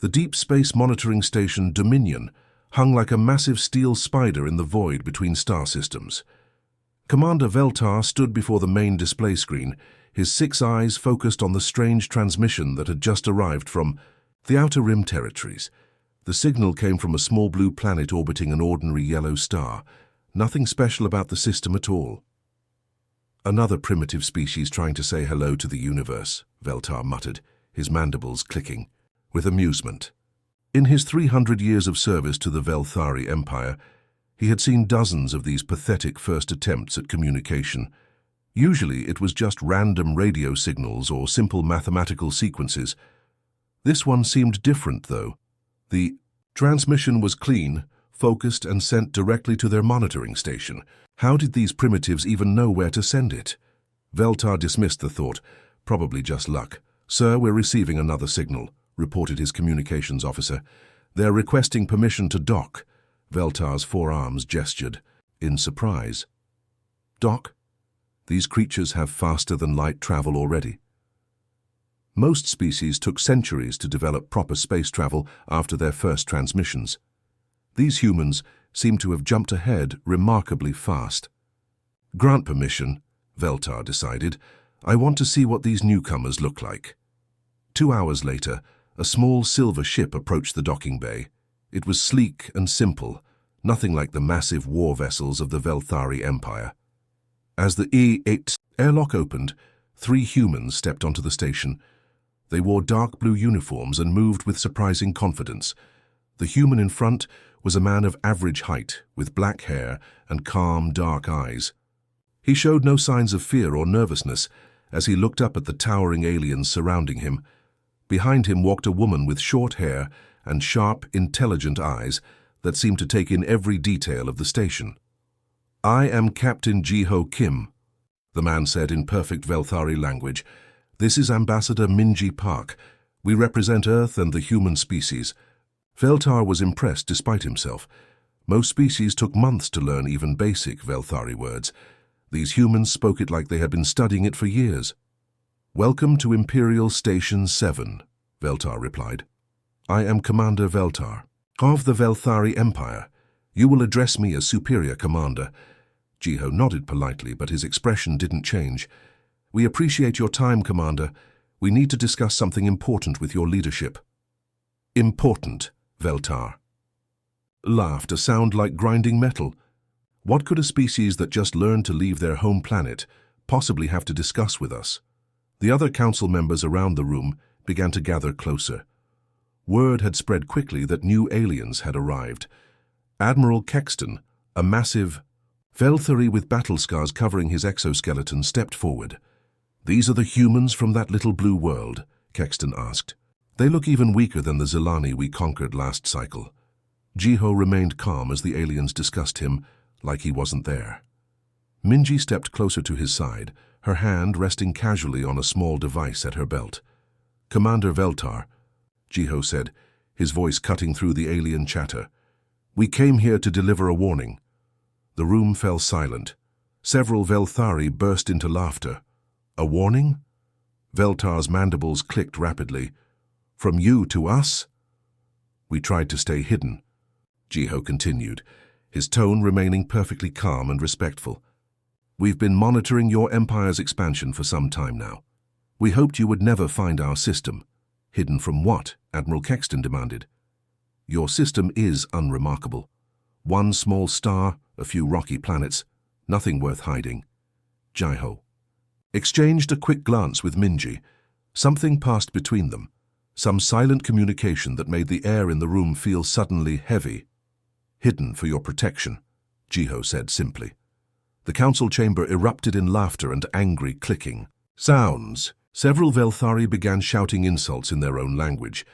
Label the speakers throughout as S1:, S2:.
S1: The Deep Space Monitoring Station Dominion hung like a massive steel spider in the void between star systems. Commander Veltar stood before the main display screen, his 6 eyes focused on the strange transmission that had just arrived from the Outer Rim territories. The signal came from a small blue planet orbiting an ordinary yellow star. Nothing special about the system at all. Another primitive species trying to say hello to the universe, Veltar muttered, his mandibles clicking, with amusement. In his 300 years of service to the Velthari Empire, he had seen dozens of these pathetic first attempts at communication. Usually it was just random radio signals or simple mathematical sequences. This one seemed different, though. The transmission was clean, focused, and sent directly to their monitoring station. How did these primitives even know where to send it? Veltar dismissed the thought. Probably just luck. "Sir, we're receiving another signal," reported his communications officer. "They're requesting permission to dock." Veltar's 4 arms gestured, in surprise. "Dock? These creatures have faster-than-light travel already." Most species took centuries to develop proper space travel after their first transmissions. These humans seem to have jumped ahead remarkably fast. "Grant permission," Veltar decided. "I want to see what these newcomers look like." 2 hours later, a small silver ship approached the docking bay. It was sleek and simple, nothing like the massive war vessels of the Velthari Empire. As the E-8 airlock opened, 3 humans stepped onto the station. They wore dark blue uniforms and moved with surprising confidence. The human in front was a man of average height, with black hair and calm, dark eyes. He showed no signs of fear or nervousness as he looked up at the towering aliens surrounding him. Behind him walked a woman with short hair and sharp, intelligent eyes that seemed to take in every detail of the station. "I am Captain Jiho Kim," the man said in perfect Velthari language. "This is Ambassador Minji Park. We represent Earth and the human species." Veltar was impressed despite himself. Most species took months to learn even basic Velthari words. These humans spoke it like they had been studying it for years. "Welcome to Imperial Station 7, Veltar replied. "I am Commander Veltar, of the Velthari Empire. You will address me as Superior Commander." Jiho nodded politely, but his expression didn't change. "We appreciate your time, Commander. We need to discuss something important with your leadership." "Important," Veltar laughed, a sound like grinding metal. What could a species that just learned to leave their home planet possibly have to discuss with us? The other council members around the room began to gather closer. Word had spread quickly that new aliens had arrived. Admiral Kexton, a massive Velthari with battle scars covering his exoskeleton, stepped forward. "These are the humans from that little blue world?" Kexton asked. "They look even weaker than the Zilani we conquered last cycle." Jiho remained calm as the aliens discussed him like he wasn't there. Minji stepped closer to his side, her hand resting casually on a small device at her belt. "Commander Veltar," Jiho said, his voice cutting through the alien chatter. "We came here to deliver a warning." The room fell silent. Several Velthari burst into laughter. "A warning?" Veltar's mandibles clicked rapidly. "From you to us?" "We tried to stay hidden," Jiho continued, his tone remaining perfectly calm and respectful. "We've been monitoring your empire's expansion for some time now. We hoped you would never find our system." "Hidden from what?" Admiral Kexton demanded. "Your system is unremarkable. One small star, a few rocky planets, nothing worth hiding." Jiho exchanged a quick glance with Minji. Something passed between them, some silent communication that made the air in the room feel suddenly heavy. "Hidden for your protection," Jiho said simply. The council chamber erupted in laughter and angry clicking sounds. Several Velthari began shouting insults in their own language.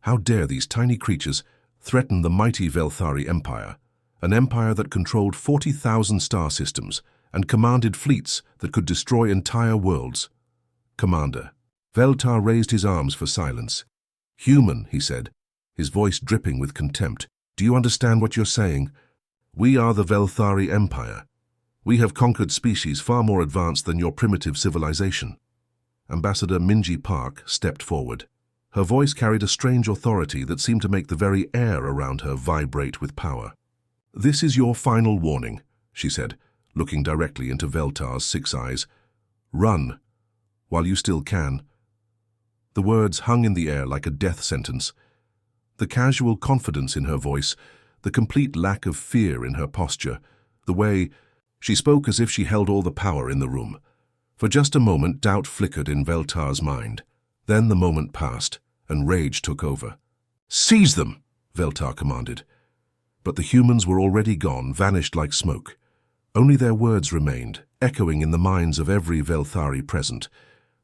S1: How dare these tiny creatures threaten the mighty Velthari Empire, an empire that controlled 40,000 star systems and commanded fleets that could destroy entire worlds. "Commander." Veltar raised his arms for silence. "Human," he said, his voice dripping with contempt. "Do you understand what you're saying? We are the Velthari Empire. We have conquered species far more advanced than your primitive civilization." Ambassador Minji Park stepped forward, Her voice carried a strange authority that seemed to make the very air around her vibrate with power. "This is your final warning," she said, looking directly into Veltar's 6 eyes. "Run, while you still can." The words hung in the air like a death sentence. The casual confidence in her voice, the complete lack of fear in her posture, the way she spoke as if she held all the power in the room. For just a moment, doubt flickered in Veltar's mind. Then the moment passed, and rage took over. "Seize them!" Veltar commanded. But the humans were already gone, vanished like smoke. Only their words remained, echoing in the minds of every Velthari present.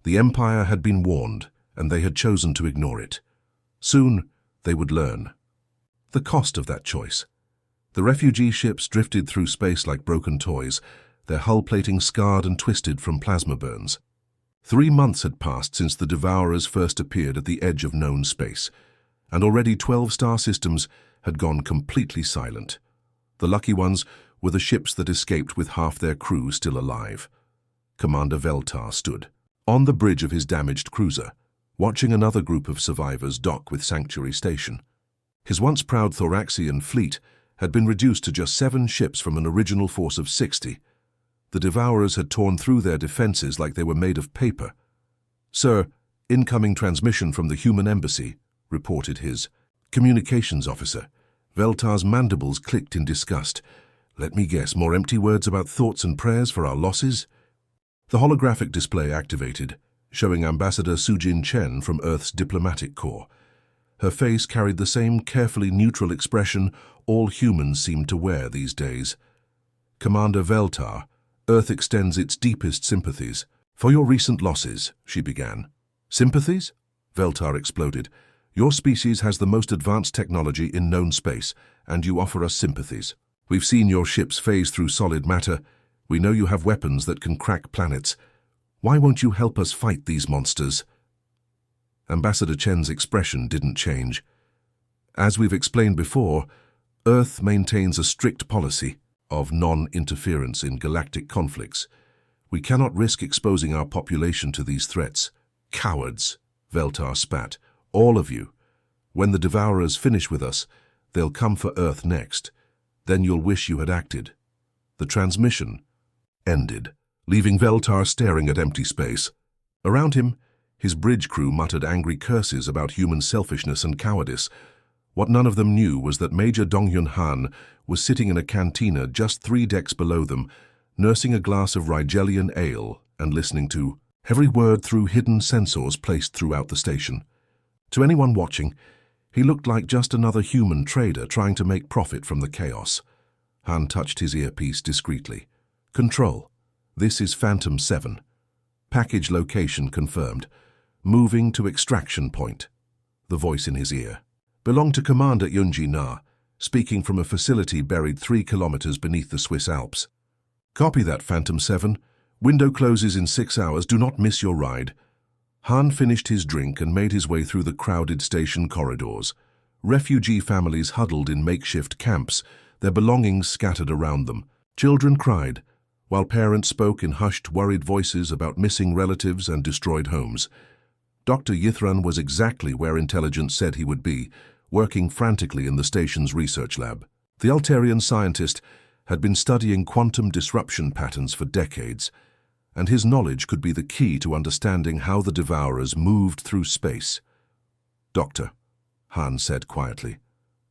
S1: The Empire had been warned, and they had chosen to ignore it. Soon, they would learn the cost of that choice. The refugee ships drifted through space like broken toys, their hull plating scarred and twisted from plasma burns. 3 months had passed since the Devourers first appeared at the edge of known space, and already 12 star systems had gone completely silent. The lucky ones were the ships that escaped with half their crew still alive. Commander Veltar stood on the bridge of his damaged cruiser, watching another group of survivors dock with Sanctuary Station. His once proud Thoraxian fleet had been reduced to just 7 ships from an original force of 60. The Devourers had torn through their defenses like they were made of paper. "Sir, incoming transmission from the human embassy," reported his communications officer. Veltar's mandibles clicked in disgust. "Let me guess, more empty words about thoughts and prayers for our losses?" The holographic display activated, showing Ambassador Sujin Chen from Earth's diplomatic corps. Her face carried the same carefully neutral expression all humans seemed to wear these days. "Commander Veltar, Earth extends its deepest sympathies. For your recent losses," she began. "Sympathies?" Veltar exploded. "Your species has the most advanced technology in known space, and you offer us sympathies. We've seen your ships phase through solid matter. We know you have weapons that can crack planets. Why won't you help us fight these monsters?" Ambassador Chen's expression didn't change. "As we've explained before, Earth maintains a strict policy of non-interference in galactic conflicts. We cannot risk exposing our population to these threats." "Cowards," Veltar spat. "All of you. When the Devourers finish with us, they'll come for Earth next. Then you'll wish you had acted." The transmission ended, leaving Veltar staring at empty space. Around him, his bridge crew muttered angry curses about human selfishness and cowardice. What none of them knew was that Major Dongyun Han was sitting in a cantina just 3 decks below them, nursing a glass of Rigelian ale and listening to every word through hidden sensors placed throughout the station. To anyone watching, he looked like just another human trader trying to make profit from the chaos. Han touched his earpiece discreetly. "Control, this is Phantom 7. Package location confirmed. Moving to extraction point." The voice in his ear belonged to Commander Yunji Na, speaking from a facility buried 3 kilometers beneath the Swiss Alps. "Copy that, Phantom 7. Window closes in 6 hours. Do not miss your ride." Han finished his drink and made his way through the crowded station corridors. Refugee families huddled in makeshift camps, their belongings scattered around them. Children cried, while parents spoke in hushed, worried voices about missing relatives and destroyed homes. Dr. Yithran was exactly where intelligence said he would be, working frantically in the station's research lab. The Altarian scientist had been studying quantum disruption patterns for decades, and his knowledge could be the key to understanding how the Devourers moved through space. "Doctor," Han said quietly,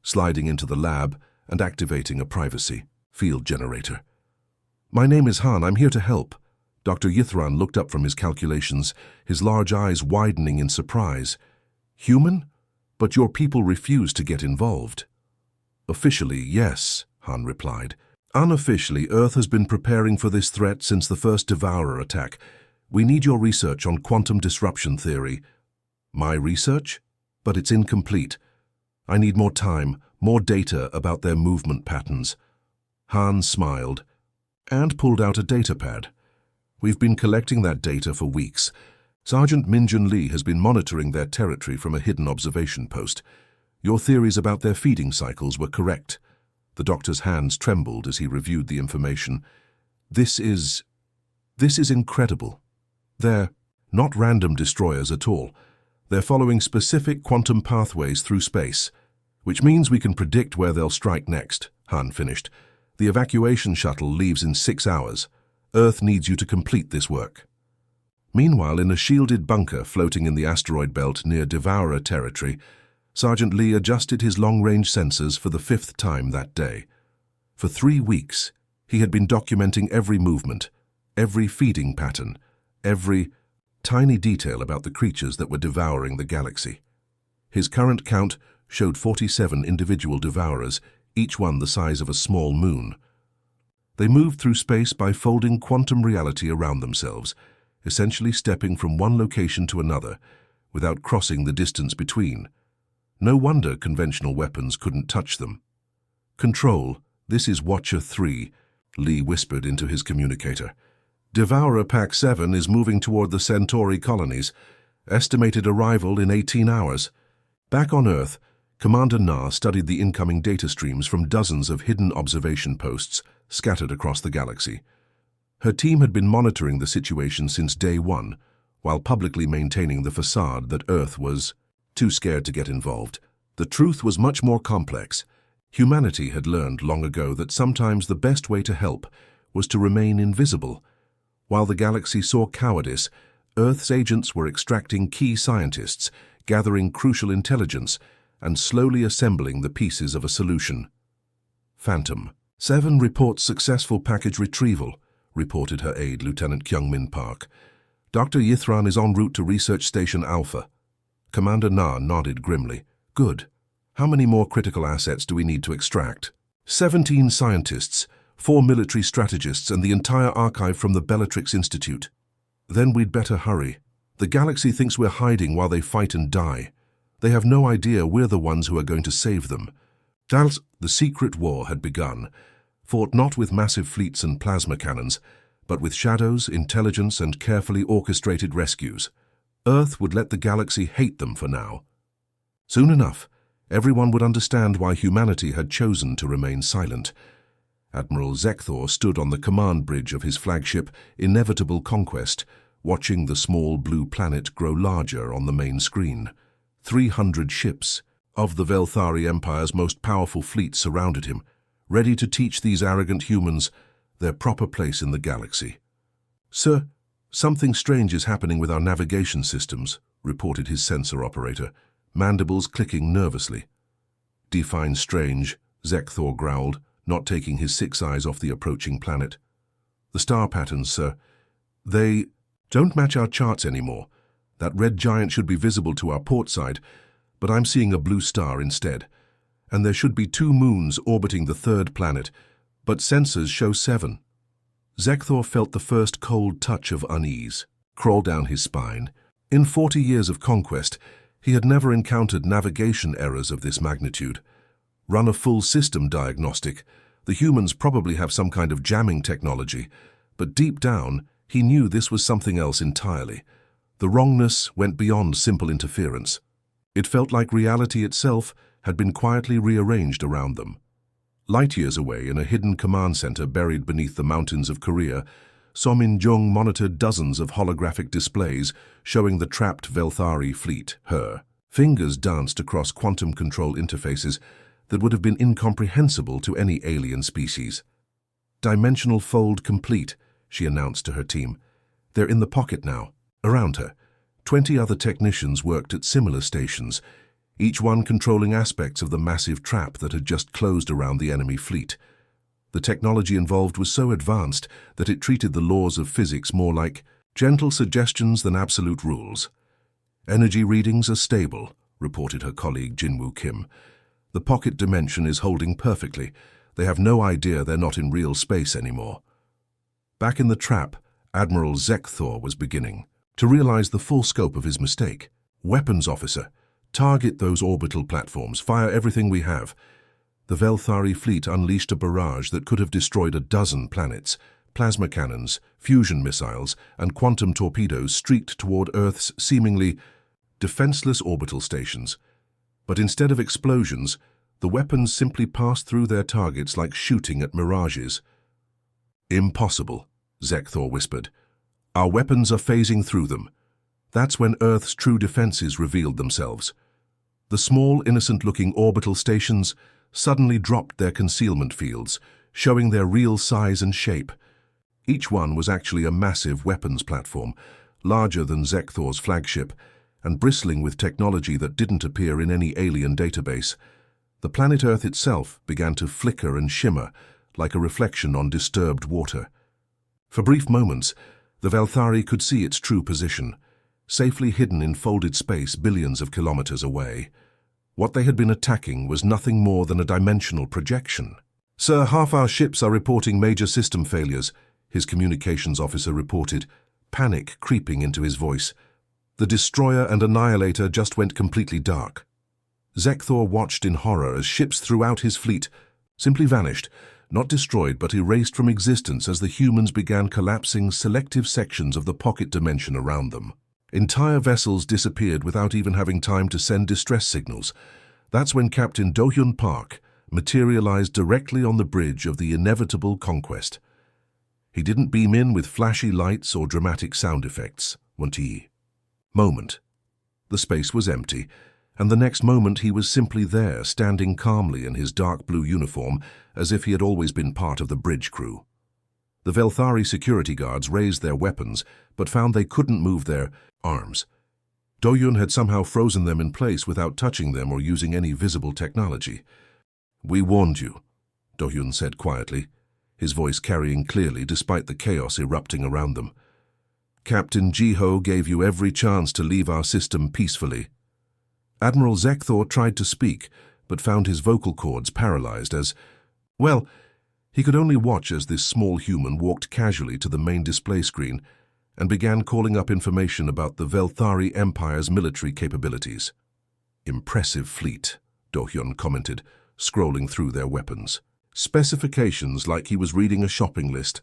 S1: sliding into the lab and activating a privacy field generator. "My name is Han. I'm here to help." Dr. Yithran looked up from his calculations, his large eyes widening in surprise. "Human? But your people refuse to get involved." "Officially, yes," Han replied. "Unofficially, Earth has been preparing for this threat since the first Devourer attack. We need your research on quantum disruption theory." "My research? But it's incomplete. I need more time, more data about their movement patterns." Han smiled and pulled out a datapad. "We've been collecting that data for weeks. Sergeant Minjun Lee has been monitoring their territory from a hidden observation post. Your theories about their feeding cycles were correct." The doctor's hands trembled as he reviewed the information. This is incredible. They're not random destroyers at all. They're following specific quantum pathways through space, which means we can predict where they'll strike next, Han finished. The evacuation shuttle leaves in 6 hours. Earth needs you to complete this work. Meanwhile, in a shielded bunker floating in the asteroid belt near Devourer territory, Sergeant Lee adjusted his long-range sensors for the 5th time that day. For 3 weeks, he had been documenting every movement, every feeding pattern, every tiny detail about the creatures that were devouring the galaxy. His current count showed 47 individual devourers, each one the size of a small moon. They moved through space by folding quantum reality around themselves, essentially stepping from one location to another, without crossing the distance between. No wonder conventional weapons couldn't touch them. "Control, this is Watcher 3, Lee whispered into his communicator. "Devourer Pack 7 is moving toward the Centauri colonies. Estimated arrival in 18 hours. Back on Earth, Commander Na studied the incoming data streams from dozens of hidden observation posts scattered across the galaxy. Her team had been monitoring the situation since day one, while publicly maintaining the facade that Earth was too scared to get involved. The truth was much more complex. Humanity had learned long ago that sometimes the best way to help was to remain invisible. While the galaxy saw cowardice, Earth's agents were extracting key scientists, gathering crucial intelligence, and slowly assembling the pieces of a solution. Phantom 7 reports successful package retrieval, reported her aide, Lieutenant Kyung-Min Park. Dr. Yithran is en route to Research Station Alpha. Commander Na nodded grimly. Good. How many more critical assets do we need to extract? 17 scientists, 4 military strategists, and the entire archive from the Bellatrix Institute. Then we'd better hurry. The galaxy thinks we're hiding while they fight and die. They have no idea we're the ones who are going to save them. The secret war had begun, fought not with massive fleets and plasma cannons, but with shadows, intelligence, and carefully orchestrated rescues. Earth would let the galaxy hate them for now. Soon enough, everyone would understand why humanity had chosen to remain silent. Admiral Zekthor stood on the command bridge of his flagship, Inevitable Conquest, watching the small blue planet grow larger on the main screen. 300 ships of the Velthari Empire's most powerful fleet surrounded him, ready to teach these arrogant humans their proper place in the galaxy. "Sir, something strange is happening with our navigation systems," reported his sensor operator, mandibles clicking nervously. "Define strange," Zekthor growled, not taking his 6 eyes off the approaching planet. "The star patterns, sir. They don't match our charts anymore. That red giant should be visible to our port side, but I'm seeing a blue star instead. And there should be 2 moons orbiting the 3rd planet, but sensors show 7. Zekthor felt the first cold touch of unease crawl down his spine. In 40 years of conquest, he had never encountered navigation errors of this magnitude. Run a full system diagnostic. The humans probably have some kind of jamming technology, but deep down, he knew this was something else entirely. The wrongness went beyond simple interference. It felt like reality itself had been quietly rearranged around them. Light years away, in a hidden command center buried beneath the mountains of Korea, So Min-jung monitored dozens of holographic displays showing the trapped Velthari fleet, her. Fingers danced across quantum control interfaces that would have been incomprehensible to any alien species. "Dimensional fold complete," she announced to her team. "They're in the pocket now." Around her, 20 other technicians worked at similar stations, each one controlling aspects of the massive trap that had just closed around the enemy fleet. The technology involved was so advanced that it treated the laws of physics more like gentle suggestions than absolute rules. "Energy readings are stable," reported her colleague Jinwoo Kim. "The pocket dimension is holding perfectly. They have no idea they're not in real space anymore." Back in the trap, Admiral Zekthor was beginning to realize the full scope of his mistake. "Weapons officer, target those orbital platforms. Fire everything we have." The Velthari fleet unleashed a barrage that could have destroyed a dozen planets. Plasma cannons, fusion missiles, and quantum torpedoes streaked toward Earth's seemingly defenseless orbital stations. But instead of explosions, the weapons simply passed through their targets like shooting at mirages. "Impossible," Zekthor whispered. "Our weapons are phasing through them. That's when Earth's true defenses revealed themselves. The small, innocent-looking orbital stations suddenly dropped their concealment fields, showing their real size and shape. Each one was actually a massive weapons platform, larger than Zekthor's flagship, and bristling with technology that didn't appear in any alien database. The planet Earth itself began to flicker and shimmer, like a reflection on disturbed water. For brief moments, the Velthari could see its true position, safely hidden in folded space billions of kilometers away. What they had been attacking was nothing more than a dimensional projection. "Sir, half our ships are reporting major system failures," his communications officer reported, panic creeping into his voice. "The Destroyer and Annihilator just went completely dark." Zekthor watched in horror as ships throughout his fleet simply vanished, not destroyed but erased from existence as the humans began collapsing selective sections of the pocket dimension around them. Entire vessels disappeared without even having time to send distress signals. That's when Captain Do-hyun Park materialized directly on the bridge of the inevitable conquest. He didn't beam in with flashy lights or dramatic sound effects. Moment. The space was empty, and the next moment he was simply there, standing calmly in his dark blue uniform, as if he had always been part of the bridge crew. The Velthari security guards raised their weapons, but found they couldn't move their arms. Do-hyun had somehow frozen them in place without touching them or using any visible technology. "We warned you," Do-hyun said quietly, his voice carrying clearly despite the chaos erupting around them. "Captain Ji-ho gave you every chance to leave our system peacefully." Admiral Zekthor tried to speak, but found his vocal cords paralyzed as, well, he could only watch as this small human walked casually to the main display screen and began calling up information about the Velthari Empire's military capabilities. "Impressive fleet," Do-hyun commented, scrolling through their weapons. Specifications like he was reading a shopping list.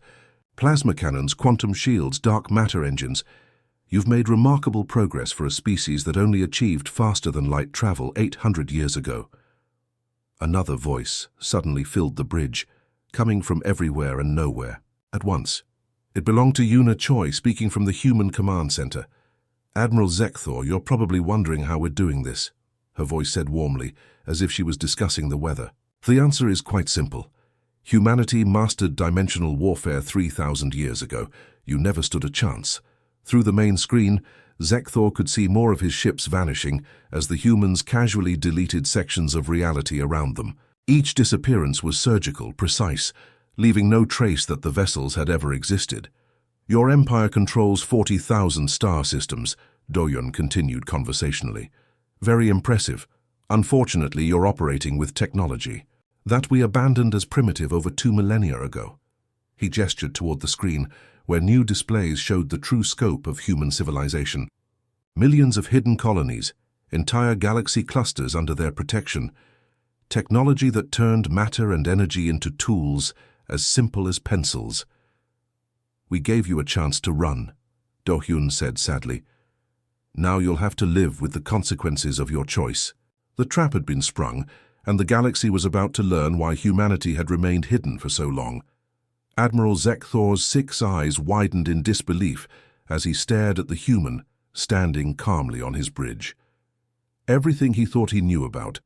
S1: Plasma cannons, quantum shields, dark matter engines. "You've made remarkable progress for a species that only achieved faster-than-light travel 800 years ago." Another voice suddenly filled the bridge, coming from everywhere and nowhere, at once. It belonged to Yuna Choi, speaking from the Human Command Center. "Admiral Zekthor, you're probably wondering how we're doing this," her voice said warmly, as if she was discussing the weather. "The answer is quite simple. Humanity mastered dimensional warfare 3,000 years ago. You never stood a chance." Through the main screen, Zekthor could see more of his ships vanishing as the humans casually deleted sections of reality around them. Each disappearance was surgical, precise, leaving no trace that the vessels had ever existed. "Your empire controls 40,000 star systems," Do-hyun continued conversationally. "Very impressive. Unfortunately, you're operating with technology that we abandoned as primitive over 2 millennia ago." He gestured toward the screen, where new displays showed the true scope of human civilization. Millions of hidden colonies, entire galaxy clusters under their protection, technology that turned matter and energy into tools as simple as pencils. "We gave you a chance to run," Do-hyun said sadly. "Now you'll have to live with the consequences of your choice." The trap had been sprung, and the galaxy was about to learn why humanity had remained hidden for so long. Admiral Zekthor's 6 eyes widened in disbelief as he stared at the human, standing calmly on his bridge. Everything he thought he knew about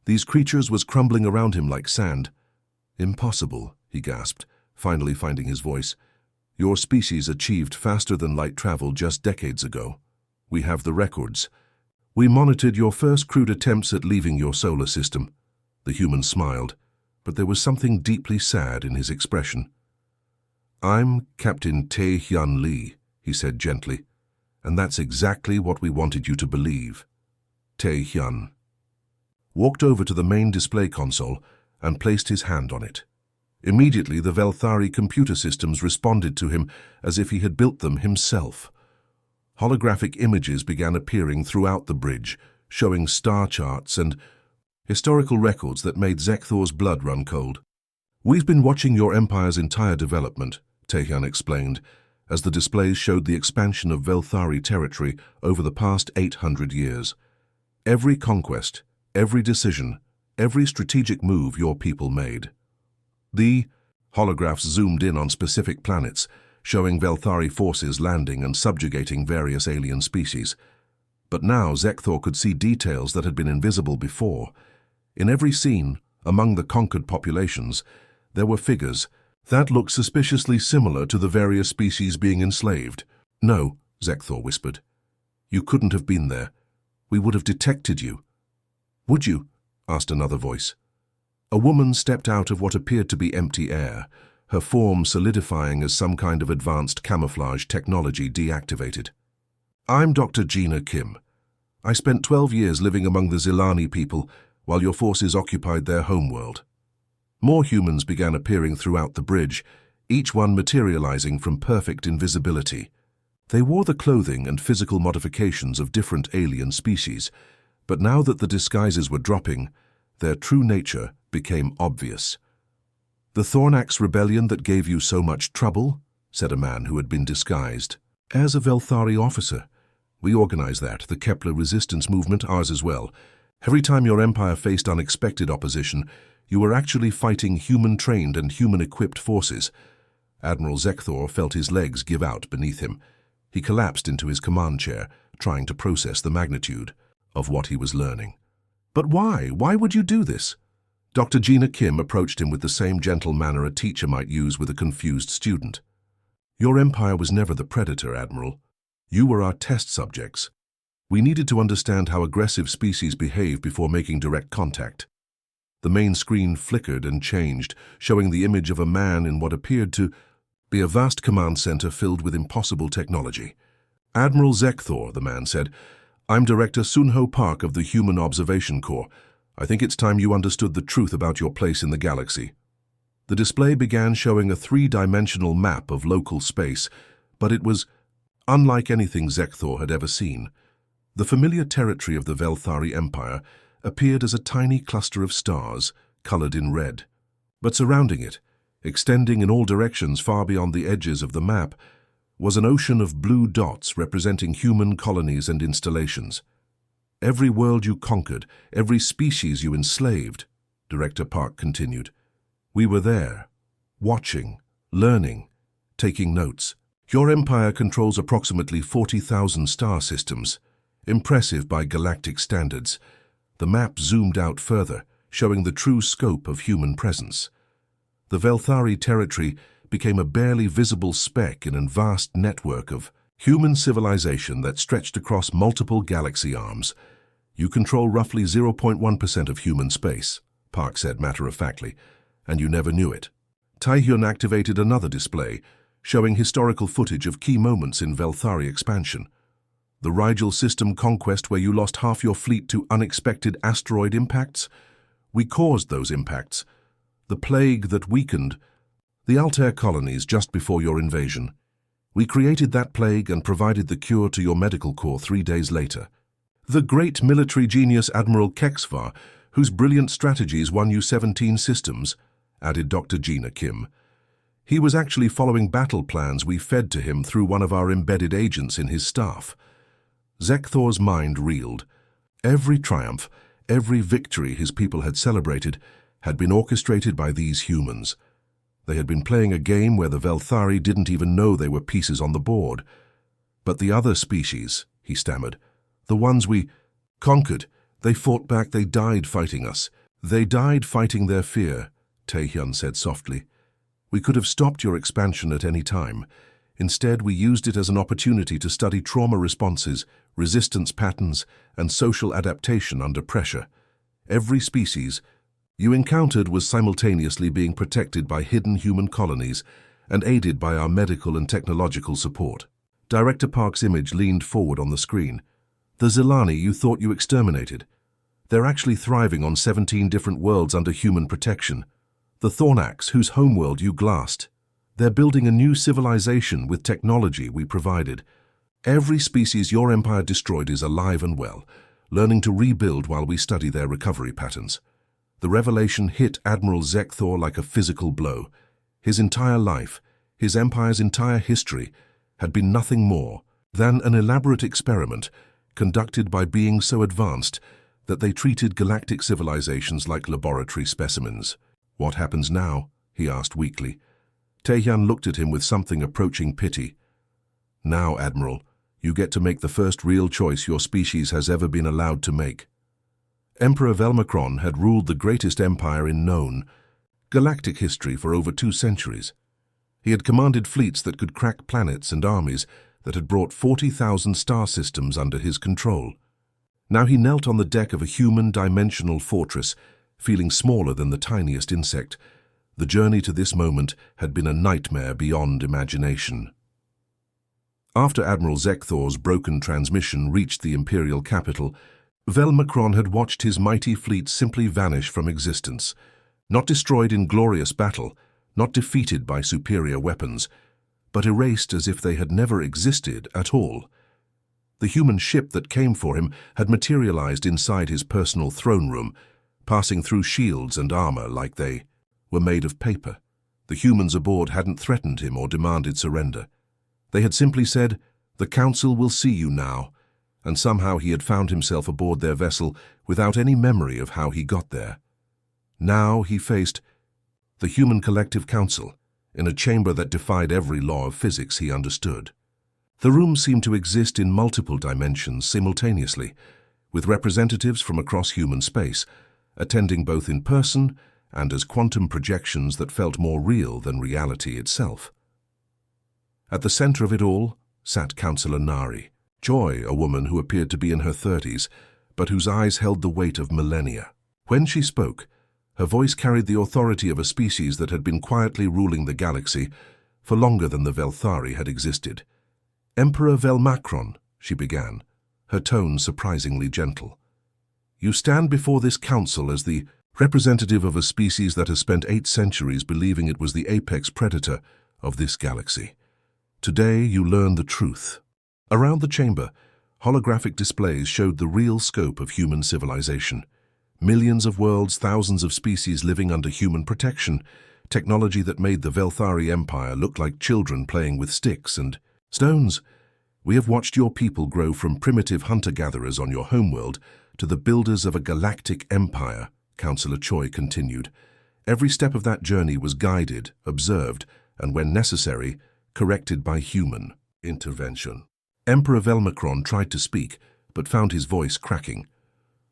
S1: these creatures was crumbling around him like sand. "Impossible," he gasped, finally finding his voice. "Your species achieved faster-than-light travel just decades ago. We have the records. We monitored your first crude attempts at leaving your solar system." The human smiled, but there was something deeply sad in his expression. "I'm Captain Tae-hyun Lee," he said gently, "and that's exactly what we wanted you to believe." Tae-hyun walked over to the main display console and placed his hand on it. Immediately, the Velthari computer systems responded to him as if he had built them himself. Holographic images began appearing throughout the bridge, showing star charts and historical records that made Zekthor's blood run cold. "We've been watching your empire's entire development," Tae-hyun explained, as the displays showed the expansion of Velthari territory over the past 800 years. "Every conquest, every decision, every strategic move your people made." The holographs zoomed in on specific planets, showing Velthari forces landing and subjugating various alien species. But now Zekthor could see details that had been invisible before. In every scene, among the conquered populations, there were figures that looked suspiciously similar to the various species being enslaved. "No," Zekthor whispered. "You couldn't have been there. We would have detected you." "Would you?" asked another voice. A woman stepped out of what appeared to be empty air, her form solidifying as some kind of advanced camouflage technology deactivated. "I'm Dr. Gina Kim. I spent 12 years living among the Zilani people while your forces occupied their homeworld." More humans began appearing throughout the bridge, each one materializing from perfect invisibility. They wore the clothing and physical modifications of different alien species, but now that the disguises were dropping, their true nature became obvious. "The Thornax rebellion that gave you so much trouble?" said a man who had been disguised. "As a Velthari officer. We organized that, the Kepler resistance movement, ours as well. Every time your empire faced unexpected opposition, you were actually fighting human-trained and human-equipped forces." Admiral Zekthor felt his legs give out beneath him. He collapsed into his command chair, trying to process the magnitude of what he was learning. "But why? Why would you do this?" Dr. Gina Kim approached him with the same gentle manner a teacher might use with a confused student. "Your empire was never the predator, Admiral. You were our test subjects. We needed to understand how aggressive species behave before making direct contact." The main screen flickered and changed, showing the image of a man in what appeared to be a vast command center filled with impossible technology. "Admiral Zekthor," the man said, "I'm Director Sunho Park of the Human Observation Corps. I think it's time you understood the truth about your place in the galaxy." The display began showing a three-dimensional map of local space, but it was unlike anything Zekthor had ever seen. The familiar territory of the Velthari Empire appeared as a tiny cluster of stars, colored in red. But surrounding it, extending in all directions far beyond the edges of the map, was an ocean of blue dots representing human colonies and installations. "Every world you conquered, every species you enslaved," Director Park continued. "We were there, watching, learning, taking notes. Your empire controls approximately 40,000 star systems, impressive by galactic standards." The map zoomed out further, showing the true scope of human presence. The Velthari territory became a barely visible speck in a vast network of human civilization that stretched across multiple galaxy arms. "You control roughly 0.1% of human space," Park said matter-of-factly, "and you never knew it." Taehyun activated another display, showing historical footage of key moments in Velthari expansion. "The Rigel system conquest where you lost half your fleet to unexpected asteroid impacts? We caused those impacts. The plague that weakened the Altair colonies just before your invasion. We created that plague and provided the cure to your medical corps 3 days later. The great military genius Admiral Kexvar, whose brilliant strategies won you 17 systems," added Dr. Gina Kim. "He was actually following battle plans we fed to him through one of our embedded agents in his staff." Zekthor's mind reeled. Every triumph, every victory his people had celebrated, had been orchestrated by these humans. They had been playing a game where the Velthari didn't even know they were pieces on the board. "But the other species," he stammered, "the ones we conquered, they fought back, they died fighting us. They died fighting their fear," Taehyun said softly. "We could have stopped your expansion at any time. Instead, we used it as an opportunity to study trauma responses, resistance patterns, and social adaptation under pressure. Every species you encountered was simultaneously being protected by hidden human colonies and aided by our medical and technological support." Director Park's image leaned forward on the screen. "The Zilani you thought you exterminated. They're actually thriving on 17 different worlds under human protection. The Thornax, whose homeworld you glassed. They're building a new civilization with technology we provided. Every species your empire destroyed is alive and well, learning to rebuild while we study their recovery patterns." The revelation hit Admiral Zekthor like a physical blow. His entire life, his empire's entire history, had been nothing more than an elaborate experiment conducted by beings so advanced that they treated galactic civilizations like laboratory specimens. "What happens now?" he asked weakly. Taehyun looked at him with something approaching pity. Now, Admiral, you get to make the first real choice your species has ever been allowed to make. Emperor Velmacron had ruled the greatest empire in known galactic history for over 2 centuries. He had commanded fleets that could crack planets and armies that had brought 40,000 star systems under his control. Now he knelt on the deck of a human dimensional fortress, feeling smaller than the tiniest insect. The journey to this moment had been a nightmare beyond imagination. After Admiral Zekthor's broken transmission reached the Imperial capital, Velmacron had watched his mighty fleet simply vanish from existence. Not destroyed in glorious battle, not defeated by superior weapons, but erased as if they had never existed at all. The human ship that came for him had materialized inside his personal throne room, passing through shields and armor like they were made of paper. The humans aboard hadn't threatened him or demanded surrender. They had simply said, "The Council will see you now," and somehow he had found himself aboard their vessel without any memory of how he got there. Now he faced the Human Collective Council, in a chamber that defied every law of physics he understood. The room seemed to exist in multiple dimensions simultaneously, with representatives from across human space, attending both in person and as quantum projections that felt more real than reality itself. At the center of it all sat Councillor Nari, Joy, a woman who appeared to be in her 30s, but whose eyes held the weight of millennia. When she spoke, her voice carried the authority of a species that had been quietly ruling the galaxy for longer than the Velthari had existed. "Emperor Velmacron," she began, her tone surprisingly gentle. "You stand before this council as the representative of a species that has spent 8 centuries believing it was the apex predator of this galaxy. Today you learn the truth." Around the chamber, holographic displays showed the real scope of human civilization. Millions of worlds, thousands of species living under human protection, technology that made the Velthari Empire look like children playing with sticks and stones. "We have watched your people grow from primitive hunter-gatherers on your homeworld to the builders of a galactic empire," Councillor Choi continued. "Every step of that journey was guided, observed, and when necessary, corrected by human intervention." Emperor Velmacron tried to speak, but found his voice cracking.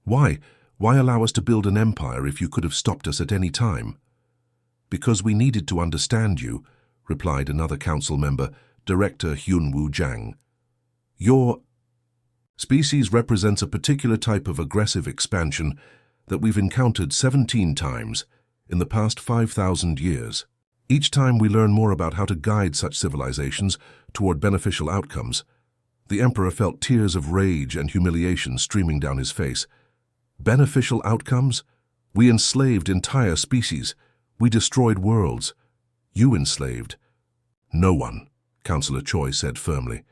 S1: Why allow us to build an empire if you could have stopped us at any time?" "Because we needed to understand you," replied another council member, Director Hyunwoo Jang. "Your species represents a particular type of aggressive expansion that we've encountered 17 times in the past 5,000 years. Each time we learn more about how to guide such civilizations toward beneficial outcomes." The Emperor felt tears of rage and humiliation streaming down his face. "Beneficial outcomes? We enslaved entire species. We destroyed worlds. You enslaved." "No one," Councillor Choi said firmly.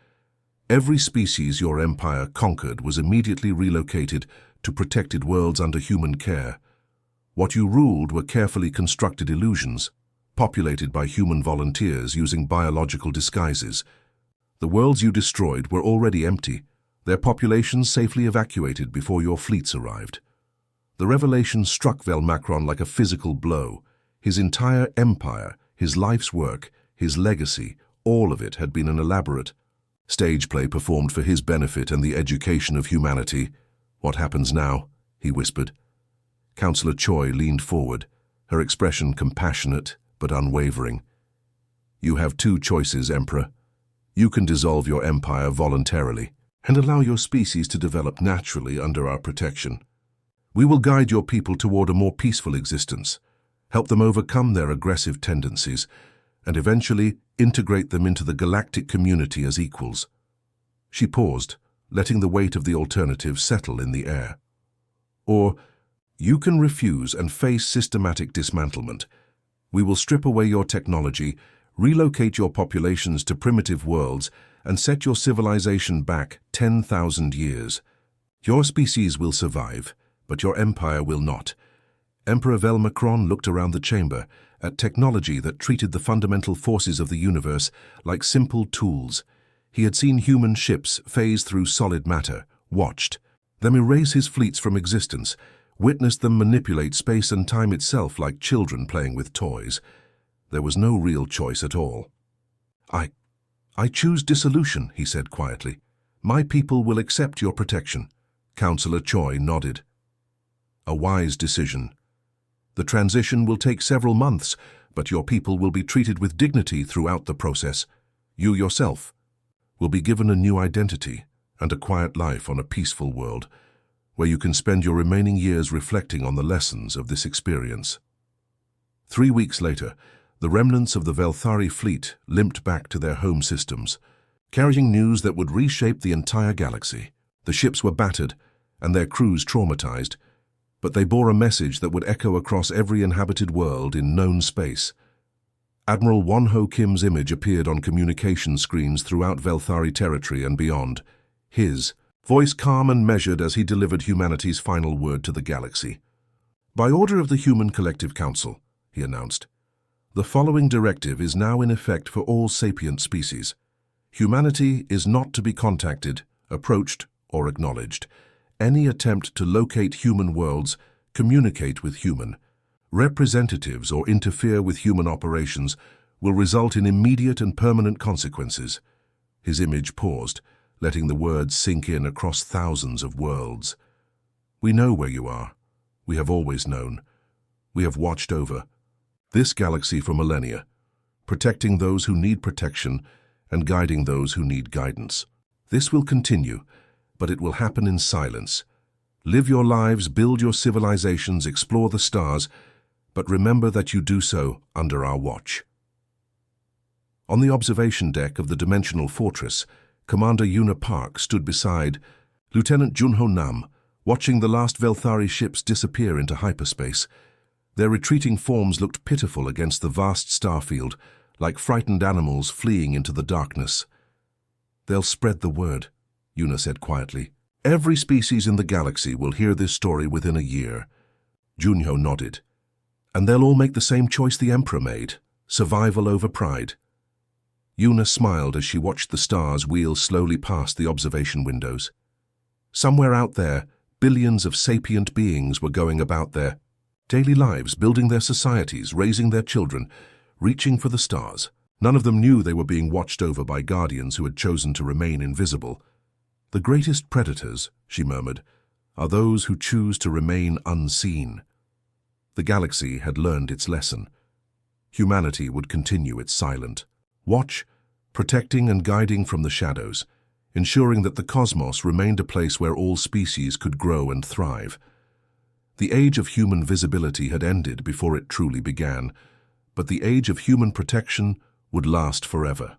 S1: "Every species your empire conquered was immediately relocated to protected worlds under human care. What you ruled were carefully constructed illusions, populated by human volunteers using biological disguises. The worlds you destroyed were already empty, their populations safely evacuated before your fleets arrived." The revelation struck Velmacron like a physical blow. His entire empire, his life's work, his legacy, all of it had been an elaborate stage play performed for his benefit and the education of humanity. "What happens now?" he whispered. Councillor Choi leaned forward, her expression compassionate but unwavering. "You have 2 choices, Emperor. You can dissolve your empire voluntarily and allow your species to develop naturally under our protection. We will guide your people toward a more peaceful existence, help them overcome their aggressive tendencies, and eventually integrate them into the galactic community as equals." She paused, letting the weight of the alternative settle in the air. "Or you can refuse and face systematic dismantlement. We will strip away your technology, relocate your populations to primitive worlds, and set your civilization back 10,000 years. Your species will survive, but your empire will not." Emperor Velmacron looked around the chamber at technology that treated the fundamental forces of the universe like simple tools. He had seen human ships phase through solid matter, watched them erase his fleets from existence, witnessed them manipulate space and time itself like children playing with toys. There was no real choice at all. I choose dissolution, he said quietly. My people will accept your protection. Councillor Choi nodded. A wise decision. The transition will take several months, but your people will be treated with dignity throughout the process. You yourself will be given a new identity and a quiet life on a peaceful world, where you can spend your remaining years reflecting on the lessons of this experience. 3 weeks later, the remnants of the Velthari fleet limped back to their home systems, carrying news that would reshape the entire galaxy. The ships were battered and their crews traumatized, but they bore a message that would echo across every inhabited world in known space. Admiral Wonho Kim's image appeared on communication screens throughout Velthari territory and beyond, his voice calm and measured as he delivered humanity's final word to the galaxy. By order of the Human Collective Council, he announced, the following directive is now in effect for all sapient species. Humanity is not to be contacted, approached, or acknowledged. Any attempt to locate human worlds, communicate with human representatives, or interfere with human operations will result in immediate and permanent consequences. His image paused, letting the words sink in across thousands of worlds. We know where you are. We have always known. We have watched over this galaxy for millennia, protecting those who need protection and guiding those who need guidance. This will continue, but it will happen in silence. Live your lives, build your civilizations, explore the stars, but remember that you do so under our watch. On the observation deck of the Dimensional Fortress, Commander Yuna Park stood beside Lieutenant Junho Nam, watching the last Velthari ships disappear into hyperspace. Their retreating forms looked pitiful against the vast starfield, like frightened animals fleeing into the darkness. They'll spread the word, Yuna said quietly. Every species in the galaxy will hear this story within a year. Junho nodded. And they'll all make the same choice the Emperor made, survival over pride. Yuna smiled as she watched the stars wheel slowly past the observation windows. Somewhere out there, billions of sapient beings were going about their daily lives, building their societies, raising their children, reaching for the stars. None of them knew they were being watched over by guardians who had chosen to remain invisible. The greatest predators, she murmured, are those who choose to remain unseen. The galaxy had learned its lesson. Humanity would continue its silent watch, protecting and guiding from the shadows, ensuring that the cosmos remained a place where all species could grow and thrive. The age of human visibility had ended before it truly began, but the age of human protection would last forever.